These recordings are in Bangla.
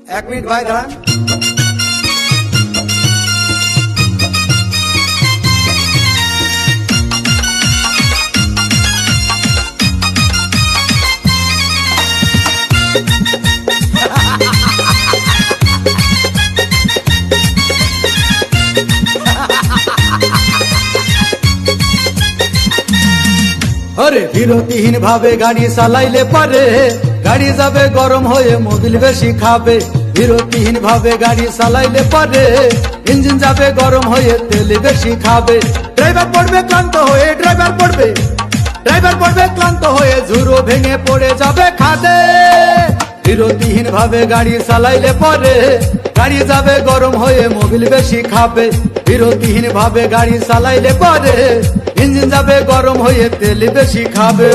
এক মিনিট ভাই দাঁড়ান। আরে বিরতিহীন ভাবে গাড়ি চালাইলে পারে গাড়ি যাবে গরম হয়ে মোবিল বেশি খাবে। বিরতিহীন ভাবে গাড়ি চালাইলে পারে ইঞ্জিন যাবে গরম হয়ে তেল বেশি খাবে। ড্রাইভার পড়বে ক্লান্ত হয়ে ড্রাইভার পড়বে ক্লান্ত হয়ে ঝুরো ভেঙে পড়ে যাবে খাদে। বিরতিহীন ভাবে গাড়ি চালাইলে পারে গাড়ি যাবে গরম হয়ে মোবিল বেশি খাবে। বিরতিহীন ভাবে গাড়ি চালাইলে পারে ইঞ্জিন যাবে গরম হয়ে তেল বেশি খাবে।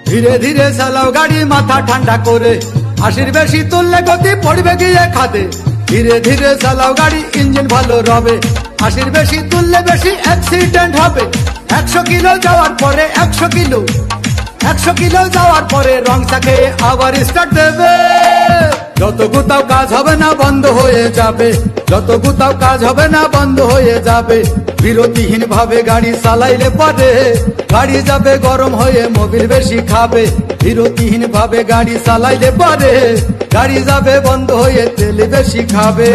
ধীরে ধীরে চালাও গাড়ি মাথা ঠান্ডা করে, 80 বেশি তুললে গতি পড়বে গিয়ে খাদে। ধীরে ধীরে চালাও গাড়ি ইঞ্জিন ভালো রবে, 80 বেশি তুললে বেশি অ্যাক্সিডেন্ট হবে। 100 কিলো যাওয়ার পরে 100 কিলো যাওয়ার পরে রং চাকে আবার স্টার্ট দেবে। যত কোথাও কাজ হবে না বন্ধ হয়ে যাবে, যত কোথাও কাজ হবে না বন্ধ হয়ে যাবে। বিরতিহীন ভাবে গাড়ি চালাইলে পারে গাড়ি যাবে গরম হয়ে মোবিল বেশি খাবে। বিরতিহীন ভাবে গাড়ি চালাইলে পারে গাড়ি যাবে বন্ধ হয়ে তেল বেশি খাবে।